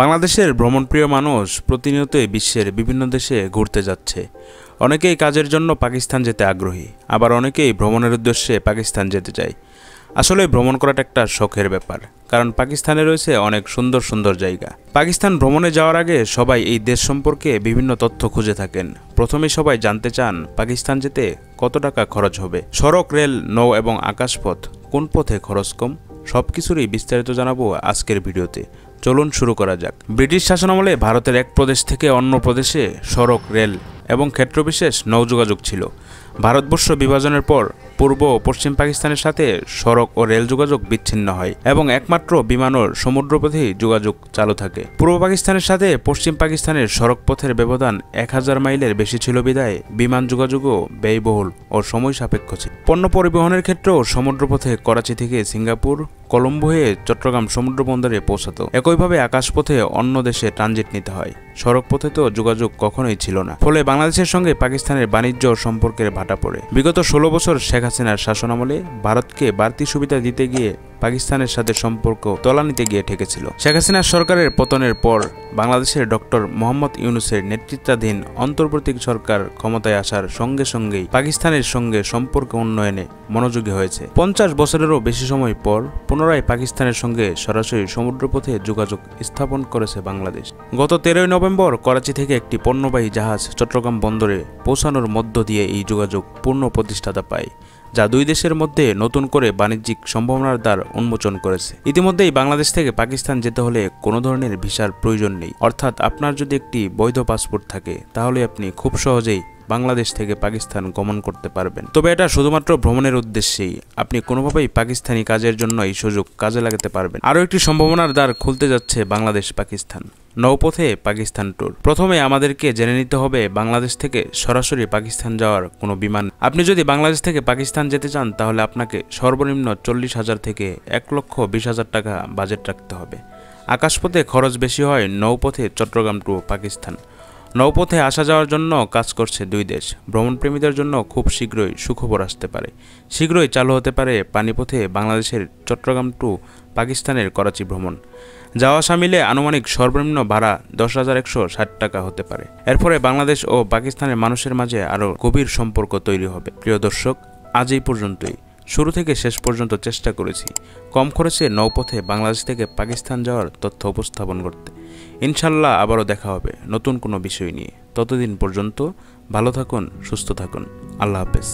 বাংলাদেশের ভ্রমণপ্রিয় মানুষ প্রতিনিয়তই বিশ্বের বিভিন্ন দেশে ঘুরতে যাচ্ছে। অনেকেই কাজের জন্য পাকিস্তান যেতে আগ্রহী, আবার অনেকেই ভ্রমণের উদ্দেশ্যে পাকিস্তান যেতে চায়। আসলে ভ্রমণ করাটা একটা শখের ব্যাপার, কারণ পাকিস্তানে রয়েছে অনেক সুন্দর সুন্দর জায়গা। পাকিস্তান ভ্রমণে যাওয়ার আগে সবাই এই দেশ সম্পর্কে বিভিন্ন তথ্য খুঁজে থাকেন। প্রথমে সবাই জানতে চান পাকিস্তান যেতে কত টাকা খরচ হবে, সড়ক, রেল, নৌ এবং আকাশপথ কোন পথে খরচ কম। সবকিছুরই বিস্তারিত জানাবো আজকের ভিডিওতে। চলুন শুরু করা যাক। ব্রিটিশ শাসনামলে ভারতের এক প্রদেশ থেকে অন্য প্রদেশে সড়ক, রেল এবং ক্ষেত্রবিশেষ নৌ যোগাযোগ ছিল। ভারতবর্ষ বিভাজনের পর পূর্ব ও পশ্চিম পাকিস্তানের সাথে সড়ক ও রেল যোগাযোগ বিচ্ছিন্ন হয় এবং একমাত্র বিমান ও সমুদ্রপথেই যোগাযোগ চালু থাকে। পূর্ব পাকিস্তানের সাথে পশ্চিম পাকিস্তানের সড়ক পথের ব্যবধান 1000 মাইলের বেশি ছিল বিধায় বিমান যোগাযোগও ব্যয়বহুল ও সময় সাপেক্ষ ছিল। পণ্য পরিবহনের ক্ষেত্রেও সমুদ্রপথে করাচি থেকে সিঙ্গাপুর, কলম্বো হয়ে চট্টগ্রাম সমুদ্র বন্দরে পৌঁছাতো। একইভাবে আকাশপথে অন্য দেশে ট্রানজিট নিতে হয়। সড়ক পথে তো যোগাযোগ কখনোই ছিল না, ফলে বাংলাদেশের সঙ্গে পাকিস্তানের বাণিজ্য সম্পর্কের ভাটা পড়ে। বিগত 16 বছর শেখ হাসিনার শাসনামলে ভারতকে বাড়তি সুবিধা দিতে গিয়ে পাকিস্তানের সাথে সম্পর্ক তলানিতে গিয়ে ঠেকেছিল। শেখ হাসিনার সরকারের পতনের পর বাংলাদেশের ডক্টর মোহাম্মদ ইউনূসের নেতৃত্বাধীন অন্তর্বর্তী সরকার ক্ষমতায় আসার সঙ্গে সঙ্গেই পাকিস্তানের সঙ্গে সম্পর্ক উন্নয়নে মনোযোগী হয়েছে। 50 বছরেরও বেশি সময় পর পুনরায় পাকিস্তানের সঙ্গে সরাসরি সমুদ্রপথে যোগাযোগ স্থাপন করেছে বাংলাদেশ। গত 13 নভেম্বর করাচি থেকে একটি পণ্যবাহী জাহাজ চট্টগ্রাম বন্দরে পৌঁছানোর মধ্য দিয়ে এই যোগাযোগ পূর্ণ প্রতিষ্ঠাতা পায়, যা দুই দেশের মধ্যে নতুন করে বাণিজ্যিক সম্ভাবনার দ্বার উন্মোচন করেছে। ইতিমধ্যেই বাংলাদেশ থেকে পাকিস্তান যেতে হলে কোনো ধরনের ভিসার প্রয়োজন নেই, অর্থাৎ আপনার যদি একটি বৈধ পাসপোর্ট থাকে তাহলে আপনি খুব সহজেই বাংলাদেশ থেকে পাকিস্তান গমন করতে পারবেন। তবে এটা শুধুমাত্র ভ্রমণের উদ্দেশ্যেই, আপনি কোনোভাবেই পাকিস্তানি কাজের জন্য এই সুযোগ কাজে লাগাতে পারবেন। আরও একটি সম্ভাবনার দ্বার খুলতে যাচ্ছে বাংলাদেশ পাকিস্তান নৌপথে পাকিস্তান ট্যুর। প্রথমে আমাদেরকে জেনে নিতে হবে বাংলাদেশ থেকে সরাসরি পাকিস্তান যাওয়ার কোনো বিমান। আপনি যদি বাংলাদেশ থেকে পাকিস্তান যেতে চান তাহলে আপনাকে সর্বনিম্ন 40,000 থেকে 1,20,000 টাকা বাজেট রাখতে হবে। আকাশপথে খরচ বেশি হয়, নৌপথে চট্টগ্রাম টু পাকিস্তান। নৌপথে আসা যাওয়ার জন্য কাজ করছে দুই দেশ। ভ্রমণপ্রেমীদের জন্য খুব শীঘ্রই সুখবর আসতে পারে। শীঘ্রই চালু হতে পারে পানিপথে বাংলাদেশের চট্টগ্রাম টু পাকিস্তানের করাচি ভ্রমণ। যাওয়া সামিলে আনুমানিক সর্বনিম্ন ভাড়া 10,160 টাকা হতে পারে। এর ফলে বাংলাদেশ ও পাকিস্তানের মানুষের মাঝে আরও গভীর সম্পর্ক তৈরি হবে। প্রিয় দর্শক, আজ এই পর্যন্তই। শুরু থেকে শেষ পর্যন্ত চেষ্টা করেছি কম খরচে নৌপথে বাংলাদেশ থেকে পাকিস্তান যাওয়ার তথ্য উপস্থাপন করতে। ইনশাল্লাহ আবারও দেখা হবে নতুন কোনো বিষয় নিয়ে। ততদিন পর্যন্ত ভালো থাকুন, সুস্থ থাকুন। আল্লাহ হাফেজ।